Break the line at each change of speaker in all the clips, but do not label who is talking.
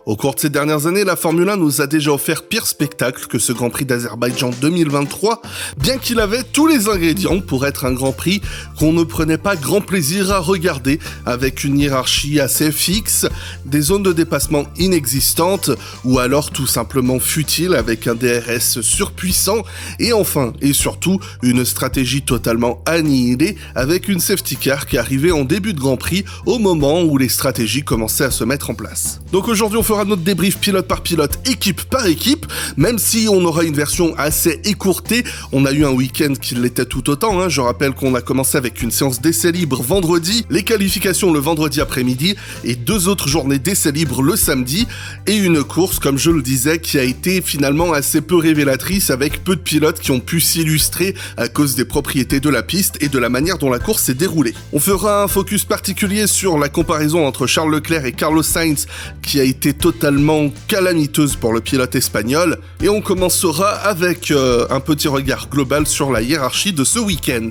Au cours de ces dernières années, la Formule 1 nous a déjà offert pire spectacle que ce Grand Prix d'Azerbaïdjan 2023, bien qu'il avait tous les ingrédients pour être un Grand Prix qu'on ne prenait pas grand plaisir à regarder, avec une hiérarchie assez fixe, des zones de dépassement inexistantes, ou alors tout simplement futiles avec un DRS surpuissant, et enfin, et surtout, une stratégie totalement annihilée avec une safety car qui arrivait en début de Grand Prix au moment où les stratégies commençaient à se mettre en place. Donc aujourd'hui on fera notre débrief pilote par pilote, équipe par équipe, même si on aura une version assez écourtée. On a eu un week-end qui l'était tout autant, hein. Je rappelle qu'on a commencé avec une séance d'essais libres vendredi, les qualifications le vendredi après-midi et 2 autres journées d'essais libres le samedi, et une course, comme je le disais, qui a été finalement assez peu révélatrice avec peu de pilotes qui ont pu s'illustrer à cause des propriétés de la piste et de la manière dont la course s'est déroulée. On fera un focus particulier sur la comparaison entre Charles Leclerc et Carlos Sainz qui a été totalement calamiteuse pour le pilote espagnol, et on commencera avec un petit regard global sur la hiérarchie de ce week-end.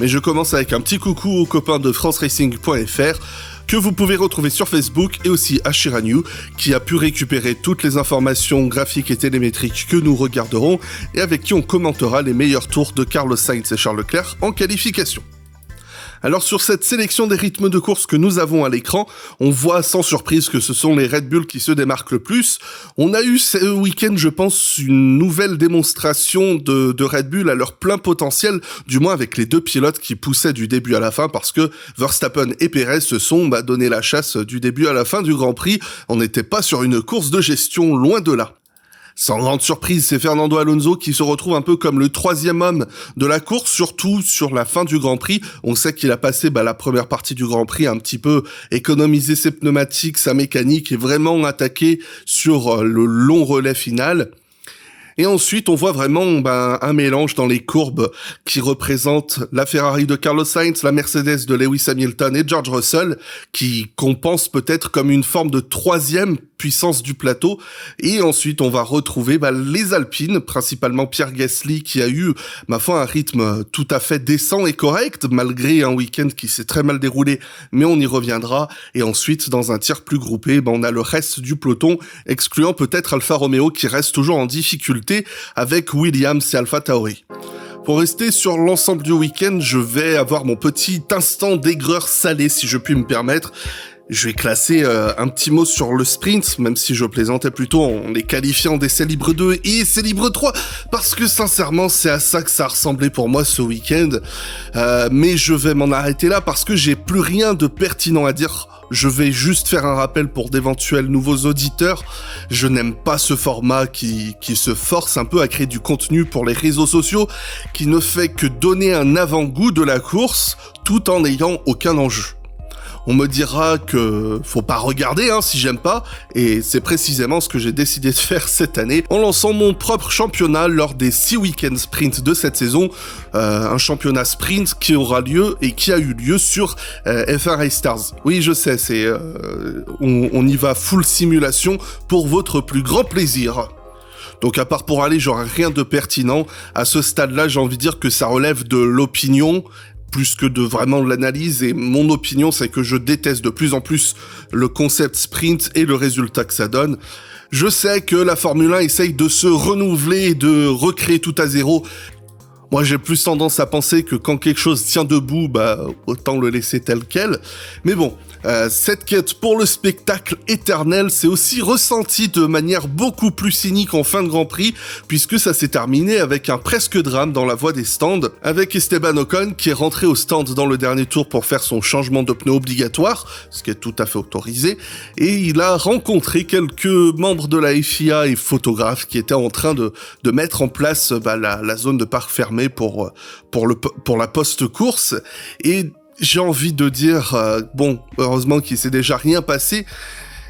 Mais je commence avec un petit coucou aux copains de franceracing.fr que vous pouvez retrouver sur Facebook, et aussi à Shiranew, qui a pu récupérer toutes les informations graphiques et télémétriques que nous regarderons, et avec qui on commentera les meilleurs tours de Carlos Sainz et Charles Leclerc en qualification. Alors sur cette sélection des rythmes de course que nous avons à l'écran, on voit sans surprise que ce sont les Red Bull qui se démarquent le plus. On a eu ce week-end, je pense, une nouvelle démonstration de Red Bull à leur plein potentiel, du moins avec les 2 pilotes qui poussaient du début à la fin, parce que Verstappen et Perez se sont donné la chasse du début à la fin du Grand Prix. On n'était pas sur une course de gestion, loin de là. Sans grande surprise, c'est Fernando Alonso qui se retrouve un peu comme le 3e homme de la course, surtout sur la fin du Grand Prix. On sait qu'il a passé la première partie du Grand Prix un petit peu économiser ses pneumatiques, sa mécanique, et vraiment attaquer sur le long relais final. Et ensuite, on voit vraiment un mélange dans les courbes qui représentent la Ferrari de Carlos Sainz, la Mercedes de Lewis Hamilton et George Russell, qu'on pense peut-être comme une forme de 3e puissance du plateau. Et ensuite, on va retrouver les Alpines, principalement Pierre Gasly, qui a eu, ma foi, un rythme tout à fait décent et correct, malgré un week-end qui s'est très mal déroulé, mais on y reviendra. Et ensuite, dans un tir plus groupé, on a le reste du peloton, excluant peut-être Alfa Romeo, qui reste toujours en difficulté avec Williams et AlphaTauri. Pour rester sur l'ensemble du week-end, je vais avoir mon petit instant d'aigreur salée, si je puis me permettre. Je vais classer un petit mot sur le sprint, même si je plaisantais plutôt en les qualifiant d'essais libres 2 et essais libres 3, parce que sincèrement c'est à ça que ça ressemblait pour moi ce week-end. Mais je vais m'en arrêter là parce que j'ai plus rien de pertinent à dire. Je vais juste faire un rappel pour d'éventuels nouveaux auditeurs. Je n'aime pas ce format qui se force un peu à créer du contenu pour les réseaux sociaux, qui ne fait que donner un avant-goût de la course tout en n'ayant aucun enjeu. On me dira que faut pas regarder si j'aime pas, et c'est précisément ce que j'ai décidé de faire cette année en lançant mon propre championnat lors des 6 week-ends sprint de cette saison, un championnat sprint qui aura lieu et qui a eu lieu sur F1 Race Stars. Oui, je sais, on y va full simulation pour votre plus grand plaisir. Donc à part pour aller, j'aurai rien de pertinent. À ce stade-là, j'ai envie de dire que ça relève de l'opinion plus que de vraiment de l'analyse, et mon opinion c'est que je déteste de plus en plus le concept sprint et le résultat que ça donne. Je sais que la Formule 1 essaye de se renouveler et de recréer tout à zéro. Moi j'ai plus tendance à penser que quand quelque chose tient debout, autant le laisser tel quel. Mais bon, cette quête pour le spectacle éternel s'est aussi ressentie de manière beaucoup plus cynique en fin de Grand Prix, puisque ça s'est terminé avec un presque drame dans la voie des stands, avec Esteban Ocon qui est rentré au stand dans le dernier tour pour faire son changement de pneu obligatoire, ce qui est tout à fait autorisé, et il a rencontré quelques membres de la FIA et photographes qui étaient en train de mettre en place la zone de parc fermé pour la post-course, et j'ai envie de dire, heureusement qu'il s'est déjà rien passé,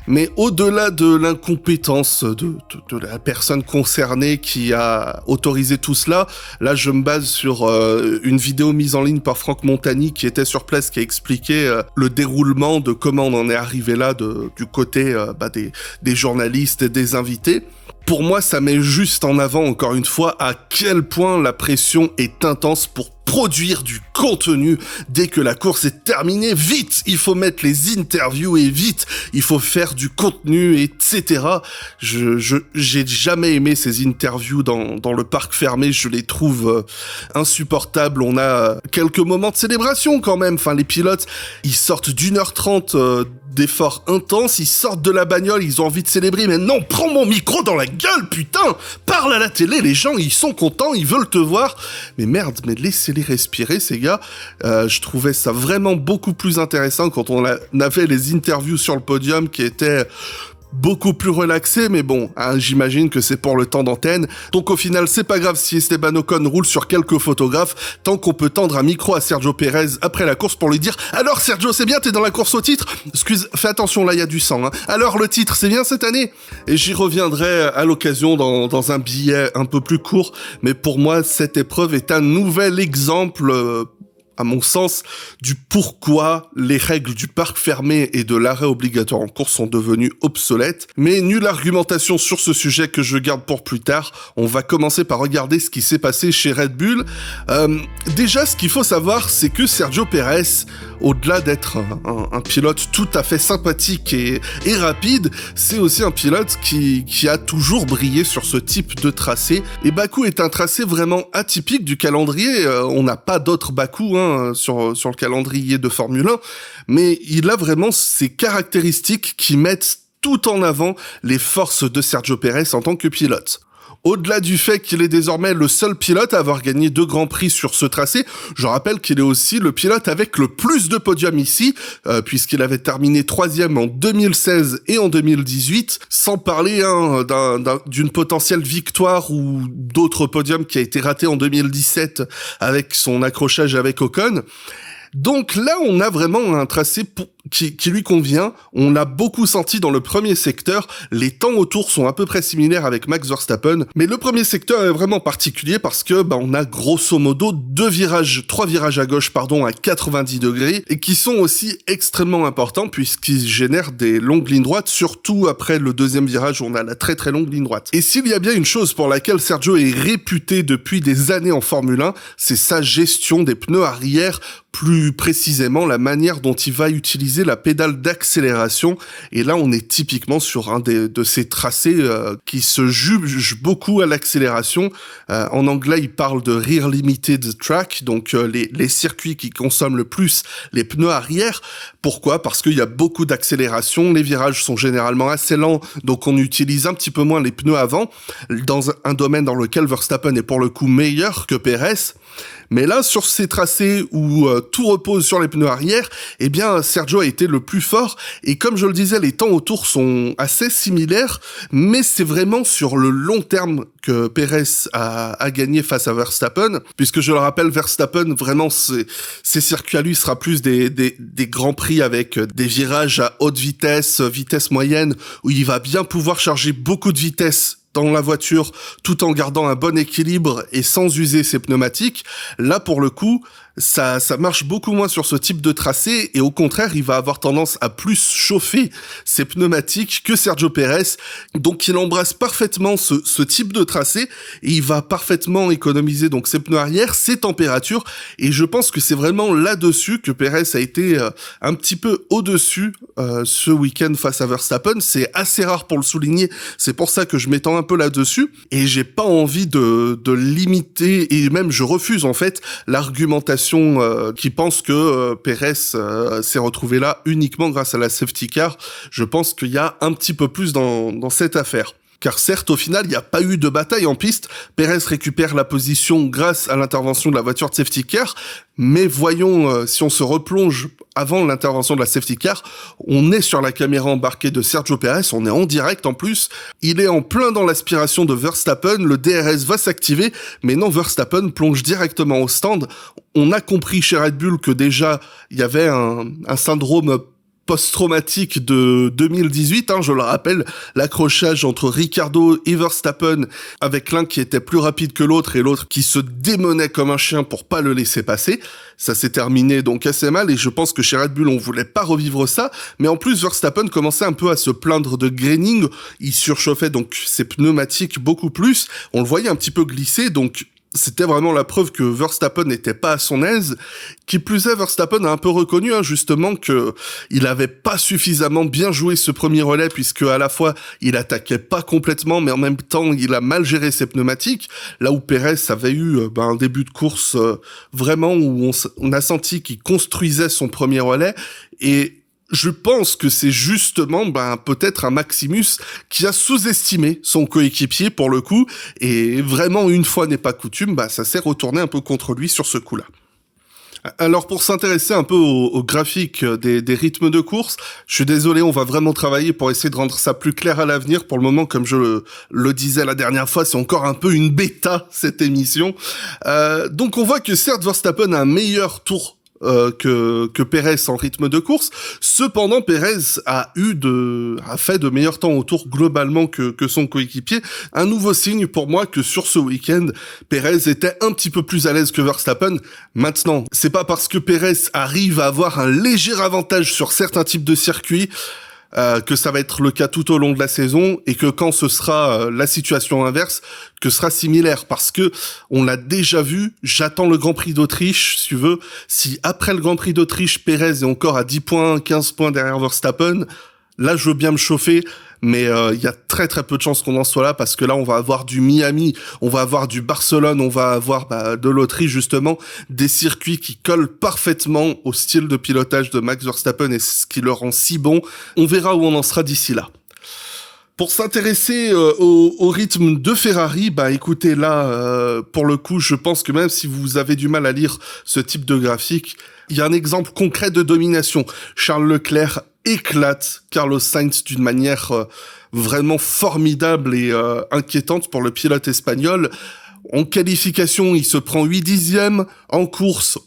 mais au-delà de l'incompétence de la personne concernée qui a autorisé tout cela, là je me base sur une vidéo mise en ligne par Franck Montagny qui était sur place, qui a expliqué le déroulement de comment on en est arrivé là du côté des journalistes et des invités. Pour moi, ça met juste en avant, encore une fois, à quel point la pression est intense pour produire du contenu dès que la course est terminée. Vite, il faut mettre les interviews et vite, il faut faire du contenu, etc. J'ai jamais aimé ces interviews dans le parc fermé. Je les trouve insupportables. On a quelques moments de célébration quand même. Enfin, les pilotes, ils sortent d'1h30 d'efforts intenses, ils sortent de la bagnole, ils ont envie de célébrer, mais non, prends mon micro dans la gueule, putain, parle à la télé, les gens, ils sont contents, ils veulent te voir, mais merde, mais laissez-les respirer, ces gars. Je trouvais ça vraiment beaucoup plus intéressant quand on avait les interviews sur le podium qui étaient beaucoup plus relaxé, mais bon, hein, j'imagine que c'est pour le temps d'antenne. Donc au final, c'est pas grave si Esteban Ocon roule sur quelques photographes, tant qu'on peut tendre un micro à Sergio Pérez après la course pour lui dire « Alors Sergio, c'est bien, t'es dans la course au titre ?» Excuse, fais attention, là, il y a du sang. Hein. Alors le titre, c'est bien cette année ? Et j'y reviendrai à l'occasion dans un billet un peu plus court, mais pour moi, cette épreuve est un nouvel exemple à mon sens, du pourquoi les règles du parc fermé et de l'arrêt obligatoire en course sont devenues obsolètes. Mais nulle argumentation sur ce sujet que je garde pour plus tard. On va commencer par regarder ce qui s'est passé chez Red Bull. Déjà, ce qu'il faut savoir, c'est que Sergio Pérez, au-delà d'être un pilote tout à fait sympathique et rapide, c'est aussi un pilote qui a toujours brillé sur ce type de tracé. Et Bakou est un tracé vraiment atypique du calendrier. On n'a pas d'autres Bakou, sur le calendrier de Formule 1, mais il a vraiment ces caractéristiques qui mettent tout en avant les forces de Sergio Pérez en tant que pilote. Au-delà du fait qu'il est désormais le seul pilote à avoir gagné 2 grands prix sur ce tracé, je rappelle qu'il est aussi le pilote avec le plus de podiums ici, puisqu'il avait terminé 3e en 2016 et en 2018, sans parler d'une potentielle victoire ou d'autres podiums qui a été raté en 2017 avec son accrochage avec Ocon. Donc là, on a vraiment un tracé qui lui convient. On l'a beaucoup senti dans le premier secteur. Les temps autour sont à peu près similaires avec Max Verstappen. Mais le premier secteur est vraiment particulier parce que on a grosso modo 3 virages à gauche, à 90 degrés et qui sont aussi extrêmement importants puisqu'ils génèrent des longues lignes droites, surtout après le deuxième virage où on a la très très longue ligne droite. Et s'il y a bien une chose pour laquelle Sergio est réputé depuis des années en Formule 1, c'est sa gestion des pneus arrière, plus précisément la manière dont il va utiliser la pédale d'accélération. Et là, on est typiquement sur un de ces tracés qui se juge beaucoup à l'accélération. En anglais, il parle de rear limited track, donc les circuits qui consomment le plus les pneus arrière. Pourquoi ? Parce qu'il y a beaucoup d'accélération, les virages sont généralement assez lents, donc on utilise un petit peu moins les pneus avant, dans un domaine dans lequel Verstappen est pour le coup meilleur que Pérez. Mais là, sur ces tracés où tout repose sur les pneus arrière, eh bien, Sergio a été le plus fort. Et comme je le disais, les temps autour sont assez similaires, mais c'est vraiment sur le long terme que Pérez a gagné face à Verstappen, puisque je le rappelle, Verstappen, vraiment, ses circuits à lui sera plus des grands prix avec des virages à haute vitesse, vitesse moyenne, où il va bien pouvoir charger beaucoup de vitesse dans la voiture tout en gardant un bon équilibre et sans user ses pneumatiques. Là, pour le coup, ça marche beaucoup moins sur ce type de tracé et au contraire, il va avoir tendance à plus chauffer ses pneumatiques que Sergio Pérez. Donc, il embrasse parfaitement ce type de tracé et il va parfaitement économiser donc ses pneus arrière, ses températures et je pense que c'est vraiment là-dessus que Pérez a été un petit peu au-dessus ce week-end face à Verstappen. C'est assez rare pour le souligner, c'est pour ça que je m'étends un peu là-dessus et j'ai pas envie de limiter et même je refuse en fait l'argumentation qui pense que Pérez s'est retrouvé là uniquement grâce à la safety car. Je pense qu'il y a un petit peu plus dans cette affaire. Car certes, au final, il n'y a pas eu de bataille en piste. Pérez récupère la position grâce à l'intervention de la voiture de safety car. Mais voyons, si on se replonge avant l'intervention de la safety car, on est sur la caméra embarquée de Sergio Pérez, on est en direct en plus. Il est en plein dans l'aspiration de Verstappen, le DRS va s'activer, mais non, Verstappen plonge directement au stand. On a compris chez Red Bull que déjà, il y avait un syndrome post-traumatique de 2018, je le rappelle, l'accrochage entre Ricciardo et Verstappen, avec l'un qui était plus rapide que l'autre et l'autre qui se démenait comme un chien pour pas le laisser passer. Ça s'est terminé donc assez mal et je pense que chez Red Bull on voulait pas revivre ça, mais en plus Verstappen commençait un peu à se plaindre de graining, il surchauffait donc ses pneumatiques beaucoup plus, on le voyait un petit peu glisser, donc c'était vraiment la preuve que Verstappen n'était pas à son aise. Qui plus est, Verstappen a un peu reconnu justement que il avait pas suffisamment bien joué ce premier relais, puisque à la fois il attaquait pas complètement, mais en même temps il a mal géré ses pneumatiques. Là où Pérez avait eu un début de course vraiment où on a senti qu'il construisait son premier relais, et je pense que c'est justement peut-être un Maximus qui a sous-estimé son coéquipier pour le coup, et vraiment une fois n'est pas coutume, ça s'est retourné un peu contre lui sur ce coup-là. Alors pour s'intéresser un peu au graphique des rythmes de course, je suis désolé, on va vraiment travailler pour essayer de rendre ça plus clair à l'avenir. Pour le moment, comme je le disais la dernière fois, c'est encore un peu une bêta cette émission. Donc on voit que certes Verstappen a un meilleur tour que Pérez en rythme de course. Cependant, Pérez a fait de meilleurs temps au tour globalement que son coéquipier. Un nouveau signe pour moi que sur ce week-end, Pérez était un petit peu plus à l'aise que Verstappen. Maintenant, c'est pas parce que Pérez arrive à avoir un léger avantage sur certains types de circuits que ça va être le cas tout au long de la saison, et que quand ce sera la situation inverse, que ce sera similaire, parce que on l'a déjà vu. J'attends le Grand Prix d'Autriche, si tu veux. Si après le Grand Prix d'Autriche, Pérez est encore à 10 points, 15 points derrière Verstappen, là je veux bien me chauffer, mais il y a très très peu de chances qu'on en soit là, parce que là on va avoir du Miami, on va avoir du Barcelone, on va avoir de l'Autriche justement, des circuits qui collent parfaitement au style de pilotage de Max Verstappen, et c'est ce qui le rend si bon. On verra où on en sera d'ici là. Pour s'intéresser au rythme de Ferrari, écoutez là, pour le coup, je pense que même si vous avez du mal à lire ce type de graphique, il y a un exemple concret de domination. Charles Leclerc éclate Carlos Sainz d'une manière vraiment formidable et inquiétante pour le pilote espagnol. En qualification, il se prend 8 dixièmes. En course,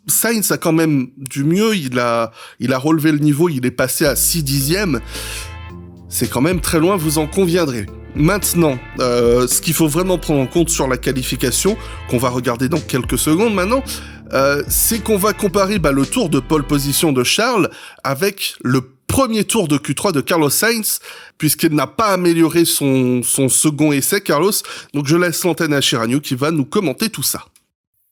Sainz a quand même du mieux. Il a relevé le niveau, il est passé à 6 dixièmes. C'est quand même très loin, vous en conviendrez. Maintenant, ce qu'il faut vraiment prendre en compte sur la qualification, qu'on va regarder dans quelques secondes maintenant, c'est qu'on va comparer le tour de pole position de Charles avec le premier tour de Q3 de Carlos Sainz, puisqu'il n'a pas amélioré son second essai, Carlos. Donc je laisse l'antenne à Chiragnou qui va nous commenter tout ça.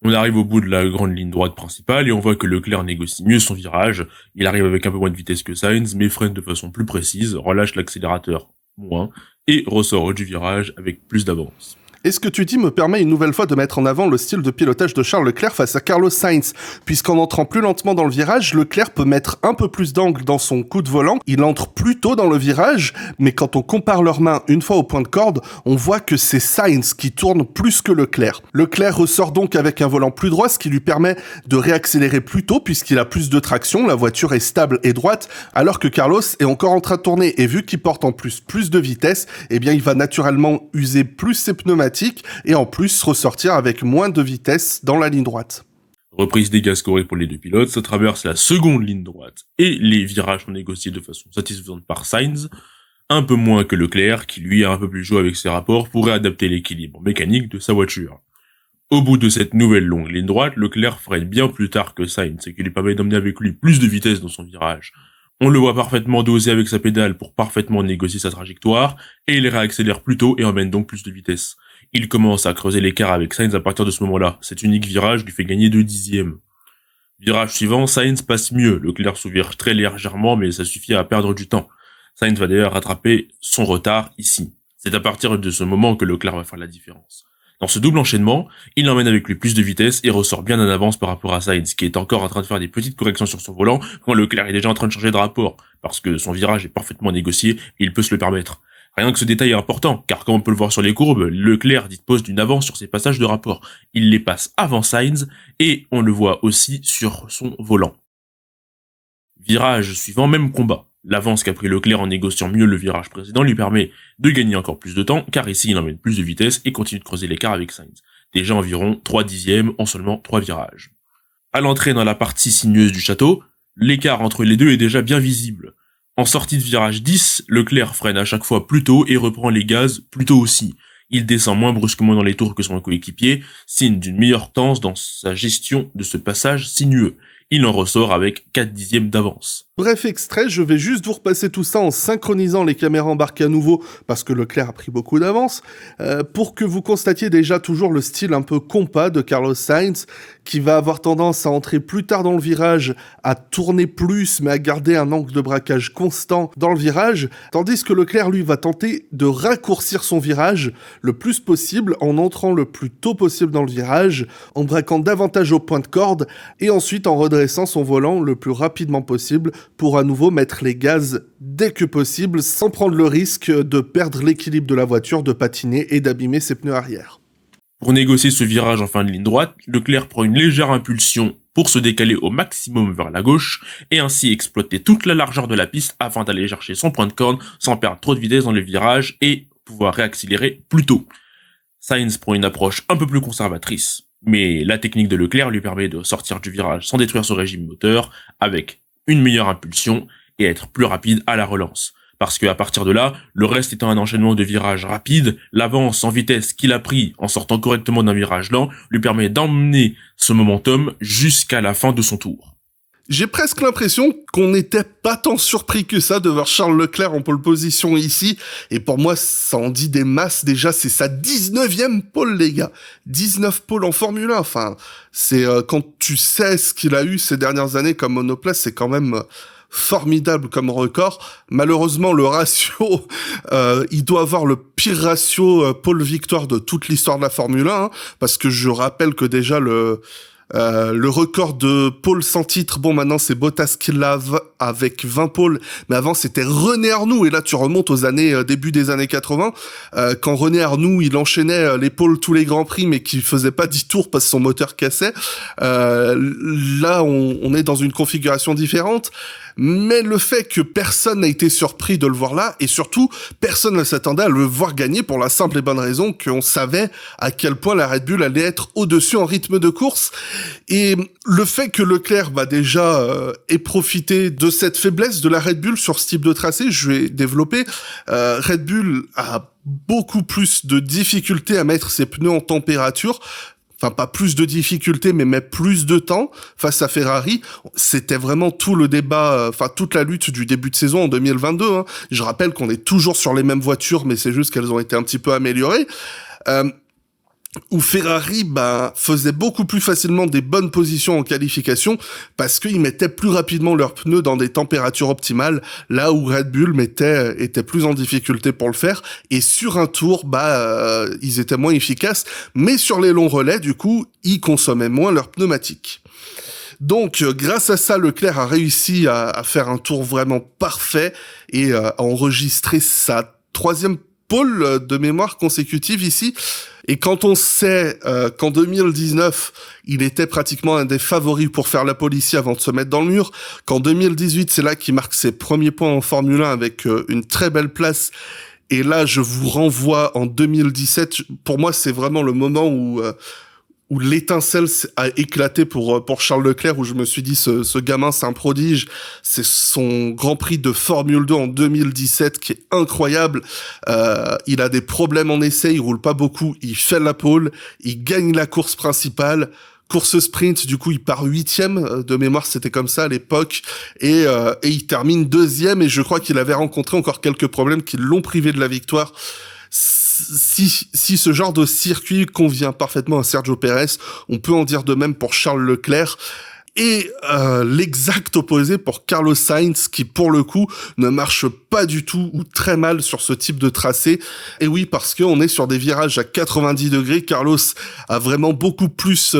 On arrive au bout de la grande ligne droite principale et on voit que Leclerc négocie mieux son virage. Il arrive avec un peu moins de vitesse que Sainz, mais freine de façon plus précise, relâche l'accélérateur moins et ressort du virage avec plus d'avance.
Et ce que tu dis me permet une nouvelle fois de mettre en avant le style de pilotage de Charles Leclerc face à Carlos Sainz, puisqu'en entrant plus lentement dans le virage, Leclerc peut mettre un peu plus d'angle dans son coup de volant, il entre plus tôt dans le virage, mais quand on compare leurs mains une fois au point de corde, on voit que c'est Sainz qui tourne plus que Leclerc. Leclerc ressort donc avec un volant plus droit, ce qui lui permet de réaccélérer plus tôt, puisqu'il a plus de traction, la voiture est stable et droite, alors que Carlos est encore en train de tourner, et vu qu'il porte en plus de vitesse, il va naturellement user plus ses pneumatiques, et en plus ressortir avec moins de vitesse dans la ligne droite.
Reprise des gaz scorés pour les deux pilotes, ça traverse la seconde ligne droite et les virages sont négociés de façon satisfaisante par Sainz, un peu moins que Leclerc qui lui a un peu plus joué avec ses rapports pour réadapter l'équilibre mécanique de sa voiture. Au bout de cette nouvelle longue ligne droite, Leclerc freine bien plus tard que Sainz, ce qui lui permet d'emmener avec lui plus de vitesse dans son virage. On le voit parfaitement doser avec sa pédale pour parfaitement négocier sa trajectoire, et il réaccélère plus tôt et emmène donc plus de vitesse. Il commence à creuser l'écart avec Sainz à partir de ce moment-là. Cet unique virage lui fait gagner 2 dixièmes. Virage suivant, Sainz passe mieux. Leclerc s'ouvre très légèrement, mais ça suffit à perdre du temps. Sainz va d'ailleurs rattraper son retard ici. C'est à partir de ce moment que Leclerc va faire la différence. Dans ce double enchaînement, il emmène avec lui plus de vitesse et ressort bien en avance par rapport à Sainz, qui est encore en train de faire des petites corrections sur son volant, quand Leclerc est déjà en train de changer de rapport, parce que son virage est parfaitement négocié et il peut se le permettre. Rien que ce détail est important, car comme on peut le voir sur les courbes, Leclerc dispose d'une avance sur ses passages de rapport. Il les passe avant Sainz, et on le voit aussi sur son volant. Virage suivant, même combat. L'avance qu'a pris Leclerc en négociant mieux le virage précédent lui permet de gagner encore plus de temps, car ici il emmène plus de vitesse et continue de creuser l'écart avec Sainz. Déjà environ 3 dixièmes en seulement 3 virages. À l'entrée dans la partie sinueuse du château, l'écart entre les deux est déjà bien visible. En sortie de virage 10, Leclerc freine à chaque fois plus tôt et reprend les gaz plus tôt aussi. Il descend moins brusquement dans les tours que son coéquipier, signe d'une meilleure tendance dans sa gestion de ce passage sinueux. il en ressort avec 4 dixièmes d'avance.
Bref extrait, je vais juste vous repasser tout ça en synchronisant les caméras embarquées à nouveau, parce que Leclerc a pris beaucoup d'avance, pour que vous constatiez déjà toujours le style un peu compas de Carlos Sainz, qui va avoir tendance à entrer plus tard dans le virage, à tourner plus, mais à garder un angle de braquage constant dans le virage, tandis que Leclerc, lui, va tenter de raccourcir son virage le plus possible, en entrant le plus tôt possible dans le virage, en braquant davantage au point de corde, et ensuite en redressant son volant le plus rapidement possible, pour à nouveau mettre les gaz dès que possible, sans prendre le risque de perdre l'équilibre de la voiture, de patiner et d'abîmer ses pneus arrière.
Pour négocier ce virage en fin de ligne droite, Leclerc prend une légère impulsion pour se décaler au maximum vers la gauche et ainsi exploiter toute la largeur de la piste afin d'aller chercher son point de corde sans perdre trop de vitesse dans le virage et pouvoir réaccélérer plus tôt. Sainz prend une approche un peu plus conservatrice, mais la technique de Leclerc lui permet de sortir du virage sans détruire son régime moteur avec une meilleure impulsion et être plus rapide à la relance. Parce que à partir de là, le reste étant un enchaînement de virages rapides, l'avance en vitesse qu'il a pris en sortant correctement d'un virage lent lui permet d'emmener ce momentum jusqu'à la fin de son tour.
J'ai presque l'impression qu'on n'était pas tant surpris que ça de voir Charles Leclerc en pole position ici, et pour moi ça en dit des masses. Déjà c'est sa 19e pole les gars, 19 poles en Formule 1, enfin c'est quand tu sais ce qu'il a eu ces dernières années comme monoplace, c'est quand même formidable comme record. Malheureusement le ratio, il doit avoir le pire ratio pole victoire de toute l'histoire de la Formule 1, hein, parce que je rappelle que déjà le record de pole sans titre, bon maintenant c'est Bottas qui l'a avec 20 pôles, mais avant c'était René Arnoux, et là tu remontes aux années début des années 80, quand René Arnoux il enchaînait les pôles tous les grands prix mais qui faisait pas 10 tours parce que son moteur cassait. Là on est dans une configuration différente, mais le fait que personne n'a été surpris de le voir là, et surtout personne ne s'attendait à le voir gagner pour la simple et bonne raison qu'on savait à quel point la Red Bull allait être au-dessus en rythme de course. Et le fait que Leclerc ait profité de cette faiblesse de la Red Bull sur ce type de tracé, je vais développer. Red Bull a beaucoup plus de difficultés à mettre ses pneus en température. Enfin, pas plus de difficultés, mais met plus de temps face à Ferrari. C'était vraiment tout le débat, toute la lutte du début de saison en 2022. Hein. Je rappelle qu'on est toujours sur les mêmes voitures, mais c'est juste qu'elles ont été un petit peu améliorées. Où Ferrari faisait beaucoup plus facilement des bonnes positions en qualification parce qu'ils mettaient plus rapidement leurs pneus dans des températures optimales, là où Red Bull était plus en difficulté pour le faire, et sur un tour ils étaient moins efficaces, mais sur les longs relais du coup ils consommaient moins leurs pneumatiques. Donc, grâce à ça, Leclerc a réussi à faire un tour vraiment parfait et à enregistrer sa 3e pole de mémoire consécutive ici. Et quand on sait qu'en 2019, il était pratiquement un des favoris pour faire la pole ici avant de se mettre dans le mur, qu'en 2018, c'est là qu'il marque ses premiers points en Formule 1 avec une très belle place. Et là, je vous renvoie en 2017. Pour moi, c'est vraiment le moment où l'étincelle a éclaté pour Charles Leclerc, où je me suis dit ce gamin c'est un prodige. C'est son Grand Prix de Formule 2 en 2017 qui est incroyable. Il a des problèmes en essai, il roule pas beaucoup, il fait la pole, il gagne la course principale. Course sprint, du coup, il part 8e, de mémoire, c'était comme ça à l'époque, et il termine 2e, et je crois qu'il avait rencontré encore quelques problèmes qui l'ont privé de la victoire. Si ce genre de circuit convient parfaitement à Sergio Pérez, on peut en dire de même pour Charles Leclerc. Et l'exact opposé pour Carlos Sainz, qui pour le coup ne marche pas du tout ou très mal sur ce type de tracé. Et oui, parce qu'on est sur des virages à 90 degrés. Carlos a vraiment beaucoup plus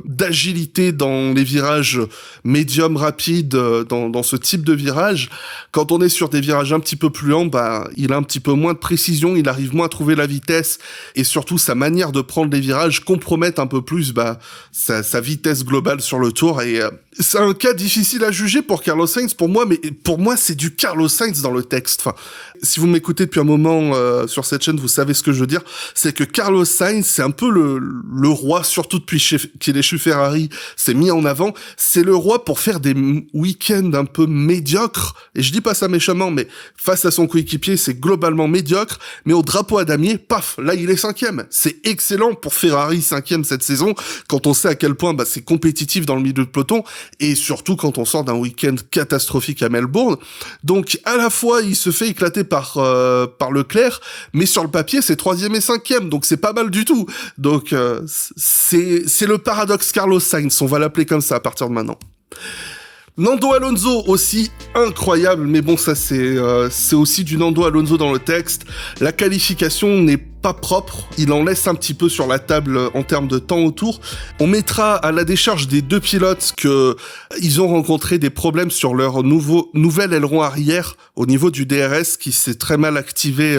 d'agilité dans les virages médium rapides, dans ce type de virage. Quand on est sur des virages un petit peu plus lents, il a un petit peu moins de précision, il arrive moins à trouver la vitesse, et surtout sa manière de prendre les virages compromet un peu plus sa vitesse globale sur le tour. Et c'est un cas difficile à juger pour Carlos Sainz pour moi, mais pour moi c'est du Carlos Sainz dans le texte. Enfin, si vous m'écoutez depuis un moment sur cette chaîne, vous savez ce que je veux dire. C'est que Carlos Sainz, c'est un peu le roi, surtout depuis qu'il est chez Ferrari, c'est mis en avant. C'est le roi pour faire des week-ends un peu médiocres. Et je dis pas ça méchamment, mais face à son coéquipier, c'est globalement médiocre. Mais au drapeau à damier, paf, là il est 5e. C'est excellent pour Ferrari, 5e cette saison, quand on sait à quel point c'est compétitif dans le milieu de peloton. et surtout quand on sort d'un week-end catastrophique à Melbourne. Donc à la fois il se fait éclater par Leclerc, mais sur le papier c'est 3e et 5e, donc c'est pas mal du tout. Donc c'est le paradoxe Carlos Sainz, on va l'appeler comme ça à partir de maintenant. Nando Alonso aussi incroyable, mais bon ça c'est aussi du Nando Alonso dans le texte. La qualification n'est pas propre, il en laisse un petit peu sur la table en termes de temps autour. On mettra à la décharge des deux pilotes que ils ont rencontré des problèmes sur leur nouvel aileron arrière au niveau du DRS qui s'est très mal activé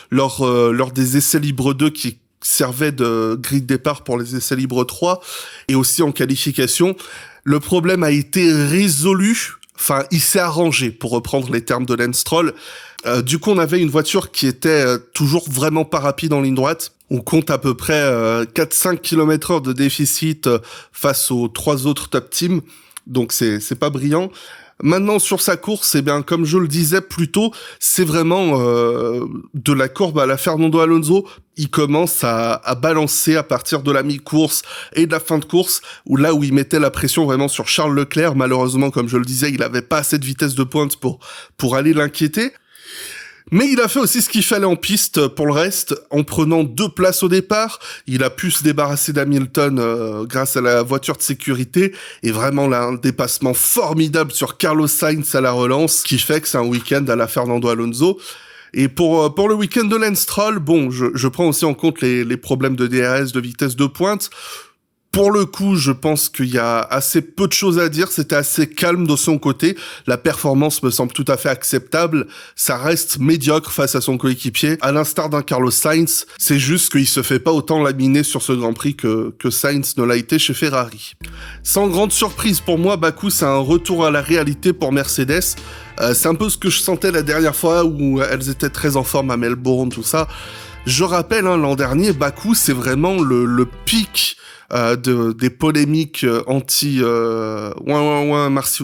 lors des essais libres 2 qui servaient de grille de départ pour les essais libres 3 et aussi en qualification. Le problème a été résolu, enfin il s'est arrangé pour reprendre les termes de Lance Stroll. Du coup on avait une voiture qui était toujours vraiment pas rapide en ligne droite. On compte à peu près 4-5 km/h de déficit face aux 3 autres top teams, donc c'est pas brillant. Maintenant sur sa course, eh bien comme je le disais plus tôt, c'est vraiment de la courbe à la Fernando Alonso. Il commence à balancer à partir de la mi-course et de la fin de course, où il mettait la pression vraiment sur Charles Leclerc. Malheureusement, comme je le disais, il avait pas assez de vitesse de pointe pour aller l'inquiéter. Mais il a fait aussi ce qu'il fallait en piste pour le reste, en prenant 2 places au départ. Il a pu se débarrasser d'Hamilton grâce à la voiture de sécurité, et vraiment là, un dépassement formidable sur Carlos Sainz à la relance, qui fait que c'est un week-end à la Fernando Alonso. Et pour le week-end de Lance Stroll, bon, je prends aussi en compte les problèmes de DRS, de vitesse de pointe. Pour le coup, je pense qu'il y a assez peu de choses à dire. C'était assez calme de son côté. La performance me semble tout à fait acceptable. Ça reste médiocre face à son coéquipier. À l'instar d'un Carlos Sainz, c'est juste qu'il se fait pas autant laminer sur ce Grand Prix que Sainz ne l'a été chez Ferrari. Sans grande surprise pour moi, Bakou, c'est un retour à la réalité pour Mercedes. C'est un peu ce que je sentais la dernière fois où elles étaient très en forme à Melbourne, tout ça. Je rappelle, l'an dernier, Bakou, c'est vraiment le pic des polémiques anti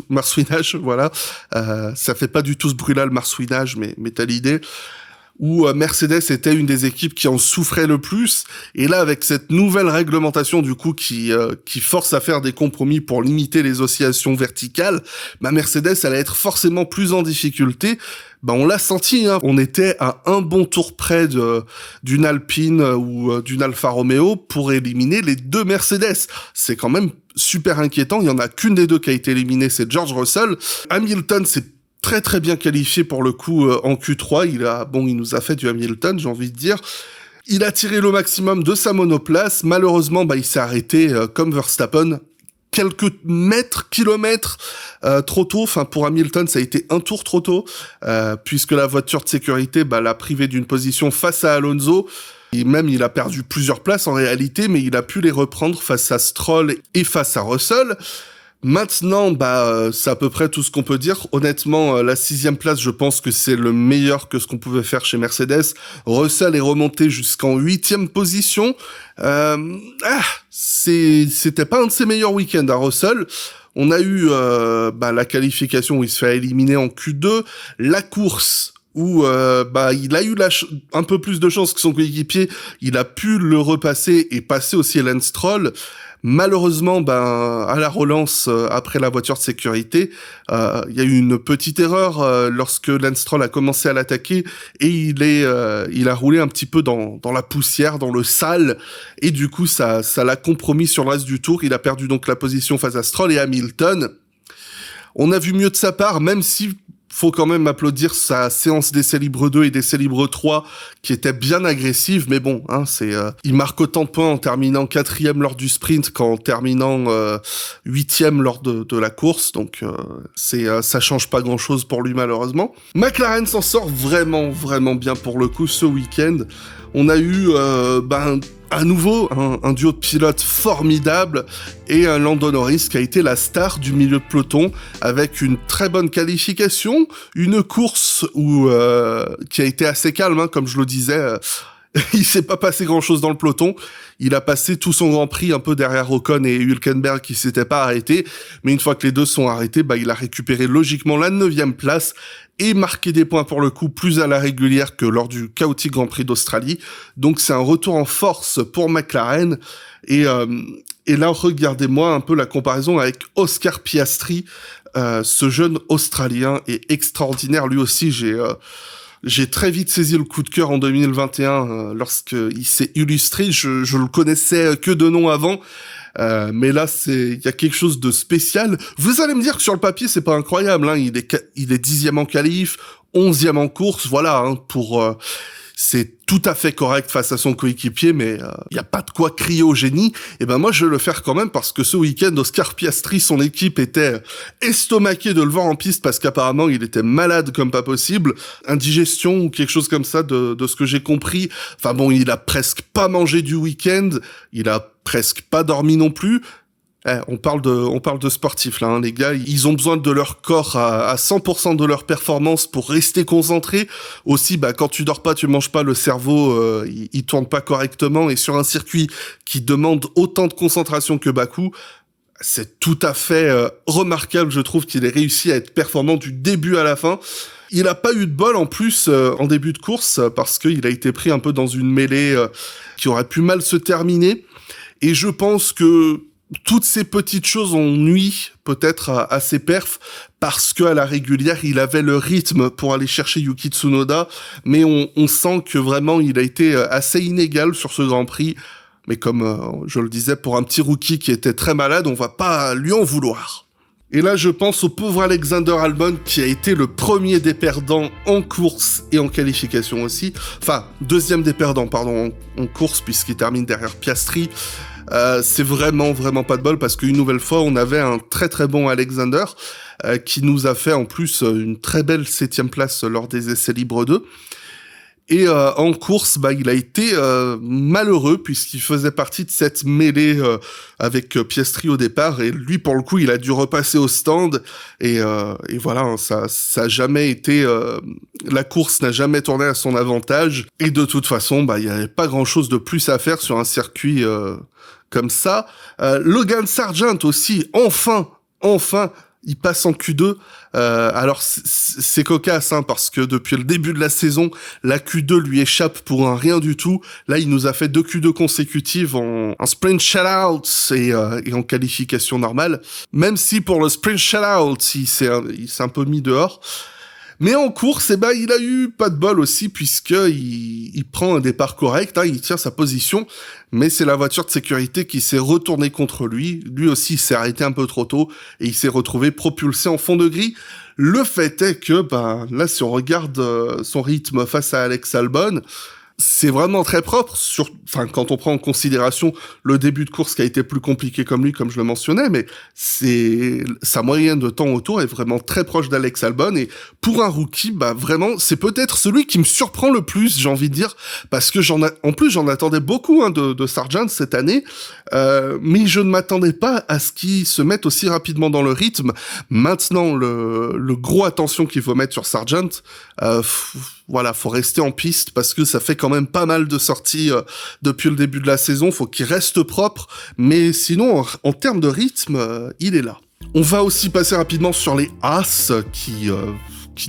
marsouinage, voilà. Ça fait pas du tout ce bruit-là, le marsouinage, mais t'as l'idée. Où Mercedes était une des équipes qui en souffrait le plus, et là avec cette nouvelle réglementation du coup qui force à faire des compromis pour limiter les oscillations verticales, Mercedes allait être forcément plus en difficulté. On l'a senti, on était à un bon tour près d'une Alpine ou d'une Alfa Romeo pour éliminer les 2 Mercedes. C'est quand même super inquiétant, il y en a qu'une des 2 qui a été éliminée, c'est George Russell. Hamilton, c'est très très bien qualifié pour le coup en Q3, il nous a fait du Hamilton, j'ai envie de dire. Il a tiré le maximum de sa monoplace, malheureusement il s'est arrêté comme Verstappen, quelques kilomètres trop tôt. Enfin pour Hamilton ça a été un tour trop tôt, puisque la voiture de sécurité l'a privé d'une position face à Alonso. Et même il a perdu plusieurs places en réalité, mais il a pu les reprendre face à Stroll et face à Russell. Maintenant, c'est à peu près tout ce qu'on peut dire. Honnêtement, la 6e place, je pense que c'est le meilleur que ce qu'on pouvait faire chez Mercedes. Russell est remonté jusqu'en 8e position. C'était pas un de ses meilleurs week-ends à Russell. On a eu la qualification où il se fait éliminer en Q2, la course où il a eu un peu plus de chance que son coéquipier, il a pu le repasser et passer aussi Lance Stroll. Malheureusement, à la relance après la voiture de sécurité, il y a eu une petite erreur lorsque Lance Stroll a commencé à l'attaquer, et il a roulé un petit peu dans la poussière, dans le sale, et du coup ça l'a compromis sur le reste du tour. Il a perdu donc la position face à Stroll et Hamilton. On a vu mieux de sa part, même si faut quand même applaudir sa séance d'essai libre 2 et d'essai libre 3 qui était bien agressive, mais bon, il marque autant de points en terminant 4e lors du sprint qu'en terminant 8e lors de la course, donc ça change pas grand chose pour lui malheureusement. McLaren s'en sort vraiment vraiment bien pour le coup ce week-end. On a eu à nouveau un duo de pilotes formidable, et un Lando Norris qui a été la star du milieu de peloton avec une très bonne qualification, une course qui a été assez calme, comme je le disais. Il s'est pas passé grand chose dans le peloton. Il a passé tout son Grand Prix un peu derrière Ocon et Hülkenberg qui s'étaient pas arrêtés. Mais une fois que les deux sont arrêtés, il a récupéré logiquement la 9e place et marqué des points pour le coup plus à la régulière que lors du chaotique Grand Prix d'Australie. Donc c'est un retour en force pour McLaren. Et Et là, regardez-moi un peu la comparaison avec Oscar Piastri. Ce jeune Australien est extraordinaire. Lui aussi, j'ai très vite saisi le coup de cœur en 2021 lorsqu'il s'est illustré. Je le connaissais que de nom avant. Mais là, il y a quelque chose de spécial. Vous allez me dire que sur le papier, c'est pas incroyable, hein. Il est 10e en qualif, 11e en course, voilà, hein, c'est tout à fait correct face à son coéquipier, mais il y a pas de quoi crier au génie. Et ben moi, je vais le faire quand même parce que ce week-end, Oscar Piastri, son équipe était estomaquée de le voir en piste parce qu'apparemment, il était malade comme pas possible, indigestion ou quelque chose comme ça de ce que j'ai compris. Enfin bon, il a presque pas mangé du week-end, il a presque pas dormi non plus. On parle de sportifs là, hein, les gars. Ils ont besoin de leur corps à 100% de leur performance pour rester concentrés. Aussi, quand tu dors pas, tu manges pas, le cerveau, il tourne pas correctement. Et sur un circuit qui demande autant de concentration que Bakou, c'est tout à fait remarquable, je trouve, qu'il ait réussi à être performant du début à la fin. Il a pas eu de bol en plus en début de course parce qu'il a été pris un peu dans une mêlée qui aurait pu mal se terminer. Et je pense que toutes ces petites choses ont nui peut-être à ses perfs parce qu'à la régulière, il avait le rythme pour aller chercher Yuki Tsunoda, mais on sent que vraiment il a été assez inégal sur ce Grand Prix. Mais comme je le disais, pour un petit rookie qui était très malade, on va pas lui en vouloir. Et là, je pense au pauvre Alexander Albon qui a été le premier des perdants en course et en qualification aussi. Enfin, deuxième des perdants, pardon, en course puisqu'il termine derrière Piastri. C'est vraiment pas de bol parce qu'une nouvelle fois on avait un très très bon Alexander qui nous a fait en plus une très belle 7e place lors des essais libres 2 et en course il a été malheureux puisqu'il faisait partie de cette mêlée avec Piastri au départ et lui pour le coup il a dû repasser au stand et voilà, hein, ça a jamais été la course n'a jamais tourné à son avantage et de toute façon il y avait pas grand chose de plus à faire sur un circuit comme ça. Logan Sargent aussi, enfin, il passe en Q2. Alors c'est cocasse hein, parce que depuis le début de la saison, la Q2 lui échappe pour un rien du tout. Là, il nous a fait 2 Q2 consécutives en sprint shutout et en qualification normale. Même si pour le sprint shutout, il s'est un peu mis dehors. Mais en course, il a eu pas de bol aussi puisque il prend un départ correct, hein, il tient sa position, mais c'est la voiture de sécurité qui s'est retournée contre lui. Lui aussi, il s'est arrêté un peu trop tôt et il s'est retrouvé propulsé en fond de grille. Le fait est que, là, si on regarde son rythme face à Alex Albon, c'est vraiment très propre, quand on prend en considération le début de course qui a été plus compliqué comme lui, comme je le mentionnais, mais sa moyenne de temps autour est vraiment très proche d'Alex Albon, et pour un rookie, vraiment, c'est peut-être celui qui me surprend le plus, j'ai envie de dire, parce que j'en attendais beaucoup, hein, de Sargent cette année, mais je ne m'attendais pas à ce qu'il se mette aussi rapidement dans le rythme. Maintenant, le gros attention qu'il faut mettre sur Sargent, voilà, faut rester en piste parce que ça fait quand même pas mal de sorties depuis le début de la saison. Faut qu'il reste propre, mais sinon, en termes de rythme, il est là. On va aussi passer rapidement sur les Haas qui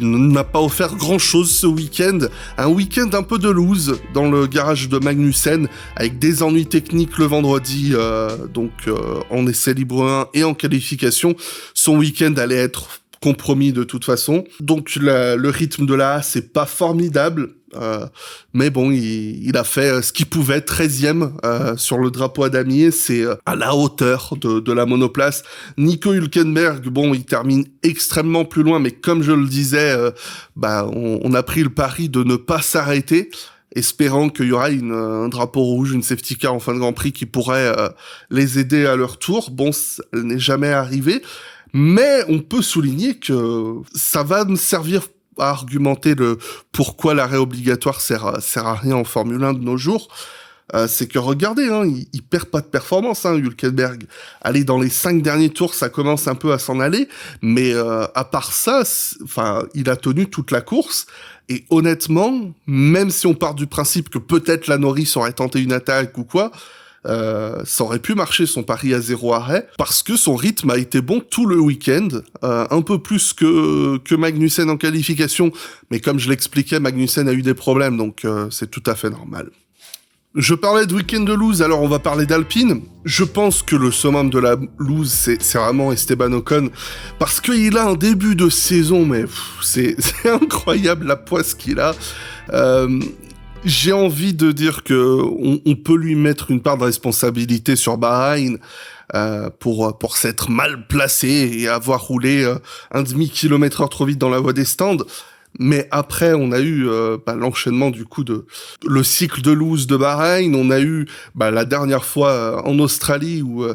n'a pas offert grand-chose ce week-end. Un week-end un peu de loose dans le garage de Magnussen, avec des ennuis techniques le vendredi, en essai libre 1 et en qualification. Son week-end allait être compromis de toute façon. Donc le rythme de la Haas, c'est pas formidable, mais bon, il a fait ce qu'il pouvait, 13e sur le drapeau à damier, c'est à la hauteur de la monoplace. Nico Hülkenberg, il termine extrêmement plus loin, mais comme je le disais, on a pris le pari de ne pas s'arrêter, espérant qu'il y aura un drapeau rouge, une safety car en fin de Grand Prix qui pourrait les aider à leur tour. Bon, ça n'est jamais arrivé. Mais on peut souligner que ça va me servir à argumenter le pourquoi l'arrêt obligatoire sert à rien en Formule 1 de nos jours. C'est que regardez, hein, il perd pas de performance, hein, Hülkenberg. Allez, dans les 5 derniers tours, ça commence un peu à s'en aller, mais à part ça, il a tenu toute la course. Et honnêtement, même si on part du principe que peut-être la Norris aurait tenté une attaque ou quoi, ça aurait pu marcher son pari à 0 arrêt parce que son rythme a été bon tout le week-end, un peu plus que Magnussen en qualification, mais comme je l'expliquais, Magnussen a eu des problèmes, donc c'est tout à fait normal. Je parlais de week-end de loose, alors on va parler d'Alpine. Je pense que le summum de la loose, c'est vraiment Esteban Ocon, parce qu'il a un début de saison, mais c'est incroyable la poisse qu'il a. J'ai envie de dire que on peut lui mettre une part de responsabilité sur Bahreïn pour s'être mal placé et avoir roulé un demi-kilomètre heure trop vite dans la voie des stands. Mais après, on a eu l'enchaînement du coup de le cycle de loose de Bahreïn. On a eu la dernière fois en Australie où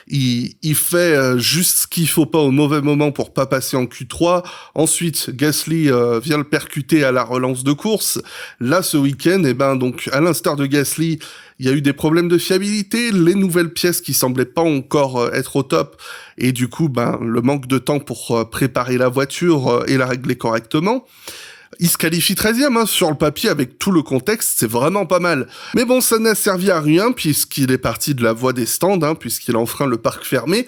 il fait juste ce qu'il faut pas au mauvais moment pour pas passer en Q3. Ensuite, Gasly vient le percuter à la relance de course. Là, ce week-end, donc à l'instar de Gasly, il y a eu des problèmes de fiabilité, les nouvelles pièces qui semblaient pas encore être au top, et du coup, le manque de temps pour préparer la voiture et la régler correctement. Il se qualifie 13e sur le papier avec tout le contexte, c'est vraiment pas mal. Mais bon, ça n'a servi à rien puisqu'il est parti de la voie des stands, puisqu'il a enfreint le parc fermé.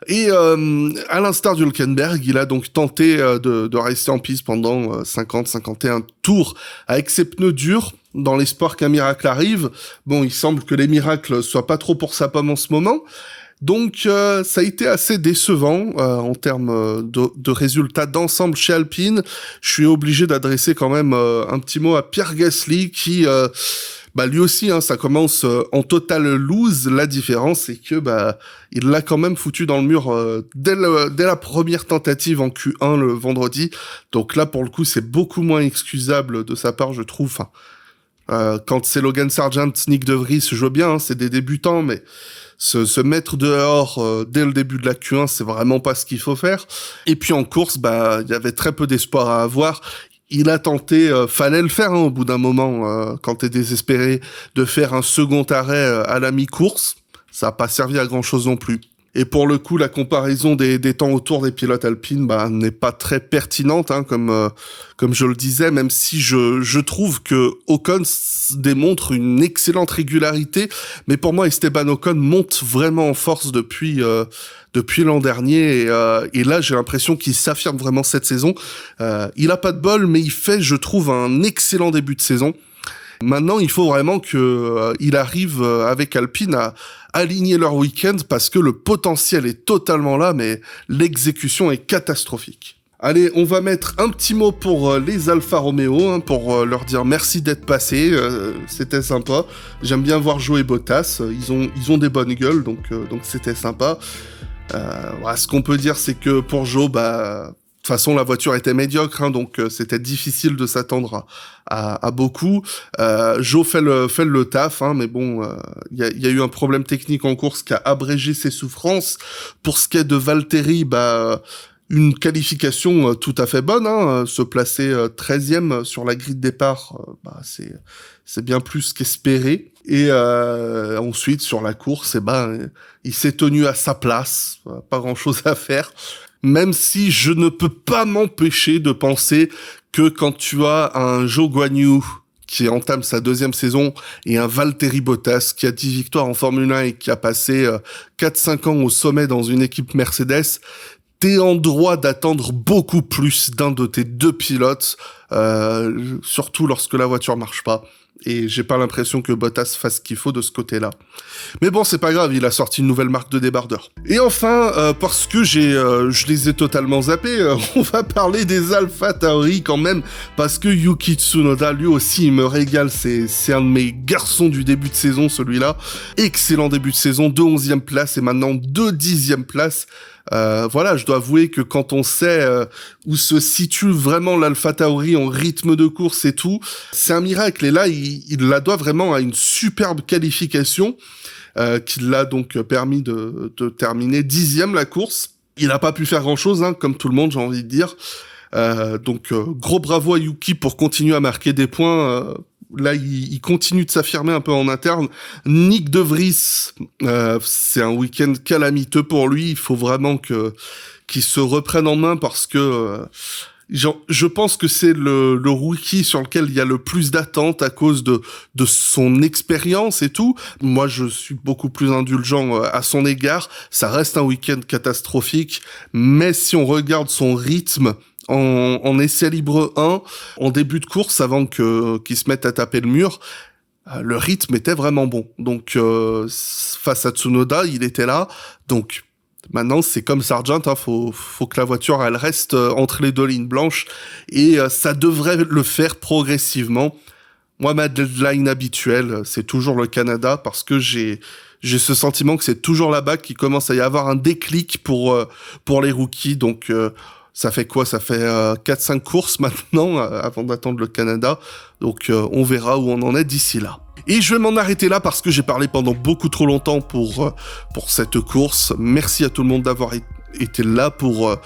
Et à l'instar du Hülkenberg, il a donc tenté de rester en piste pendant 50-51 tours avec ses pneus durs, dans l'espoir qu'un miracle arrive. Bon, il semble que les miracles soient pas trop pour sa pomme en ce moment. Donc ça a été assez décevant en termes de résultats d'ensemble chez Alpine. Je suis obligé d'adresser quand même un petit mot à Pierre Gasly qui... lui aussi, ça commence en total lose. La différence, c'est que il l'a quand même foutu dans le mur dès la première tentative en Q1 le vendredi. Donc là, pour le coup, c'est beaucoup moins excusable de sa part, je trouve. Quand c'est Logan Sargent, Nick De Vries, je vois bien, c'est des débutants, mais se mettre dehors dès le début de la Q1, c'est vraiment pas ce qu'il faut faire. Et puis en course, il y avait très peu d'espoir à avoir. Il a tenté, fallait le faire au bout d'un moment, quand t'es désespéré, de faire un second arrêt à la mi-course. Ça a pas servi à grand-chose non plus. Et pour le coup, la comparaison des temps autour des pilotes alpines n'est pas très pertinente, comme je le disais, même si je trouve que Ocon démontre une excellente régularité. Mais pour moi, Esteban Ocon monte vraiment en force depuis l'an dernier. Et là, j'ai l'impression qu'il s'affirme vraiment cette saison. Il a pas de bol, mais il fait, je trouve, un excellent début de saison. Maintenant, il faut vraiment qu'il arrive avec Alpine à aligner leur week-end parce que le potentiel est totalement là, mais l'exécution est catastrophique. Allez, on va mettre un petit mot pour les Alfa Romeo, pour leur dire merci d'être passés, c'était sympa. J'aime bien voir jouer Bottas, ils ont des bonnes gueules, donc c'était sympa. Ce qu'on peut dire, c'est que pour Joe, de toute façon, la voiture était médiocre, donc c'était difficile de s'attendre à beaucoup. Joe fait le taf, mais bon, il y a eu un problème technique en course qui a abrégé ses souffrances. Pour ce qui est de Valtteri, une qualification tout à fait bonne, se placer 13e sur la grille de départ, c'est bien plus qu'espéré. Et ensuite, sur la course, il s'est tenu à sa place, pas grand-chose à faire. Même si je ne peux pas m'empêcher de penser que quand tu as un Zhou Guanyu qui entame sa deuxième saison et un Valtteri Bottas qui a 10 victoires en Formule 1 et qui a passé 4-5 ans au sommet dans une équipe Mercedes, t'es en droit d'attendre beaucoup plus d'un de tes deux pilotes, surtout lorsque la voiture marche pas. Et j'ai pas l'impression que Bottas fasse ce qu'il faut de ce côté-là. Mais bon, c'est pas grave, il a sorti une nouvelle marque de débardeur. Et enfin, parce que je les ai totalement zappés, on va parler des Alpha Tauri quand même, parce que Yuki Tsunoda, lui aussi, il me régale, c'est un de mes garçons du début de saison, celui-là. Excellent début de saison, 2 11e place et maintenant 2 10e place. Je dois avouer que quand on sait où se situe vraiment l'Alpha Tauri en rythme de course et tout, c'est un miracle. Et là, il la doit vraiment à une superbe qualification qui l'a donc permis de terminer 10e la course. Il n'a pas pu faire grand-chose, comme tout le monde, j'ai envie de dire. Gros bravo à Yuki pour continuer à marquer des points. Là, il continue de s'affirmer un peu en interne. Nick De Vries, c'est un week-end calamiteux pour lui. Il faut vraiment qu'il se reprenne en main parce que je pense que c'est le rookie sur lequel il y a le plus d'attentes à cause de son expérience et tout. Moi, je suis beaucoup plus indulgent à son égard. Ça reste un week-end catastrophique, mais si on regarde son rythme en essai libre 1, en début de course, avant qu'il se mette à taper le mur, le rythme était vraiment bon. Donc face à Tsunoda, il était là. Donc maintenant, c'est comme Sargent, hein, faut que la voiture elle reste entre les deux lignes blanches et ça devrait le faire progressivement. Moi, ma deadline habituelle, c'est toujours le Canada parce que j'ai ce sentiment que c'est toujours là-bas qu'il commence à y avoir un déclic pour les rookies. Donc ça fait quoi? Ça fait 4-5 courses maintenant avant d'attendre le Canada. Donc on verra où on en est d'ici là. Et je vais m'en arrêter là parce que j'ai parlé pendant beaucoup trop longtemps pour cette course. Merci à tout le monde d'avoir été là pour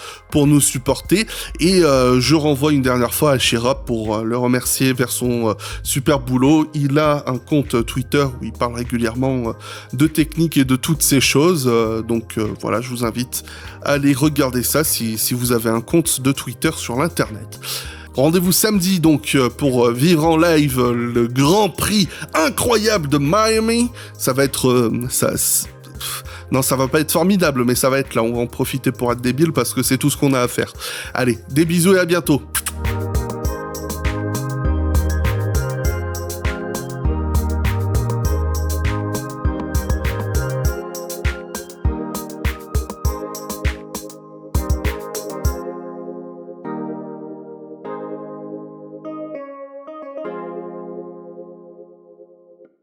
nous supporter. Et je renvoie une dernière fois à Shira pour le remercier vers son super boulot. Il a un compte Twitter où il parle régulièrement de technique et de toutes ces choses. Donc voilà, je vous invite à aller regarder ça si vous avez un compte de Twitter sur l'internet. Rendez-vous samedi donc pour vivre en live le Grand Prix incroyable de Miami. Ça va être non, ça va pas être formidable, mais ça va être là. On va en profiter pour être débile parce que c'est tout ce qu'on a à faire. Allez, des bisous et à bientôt.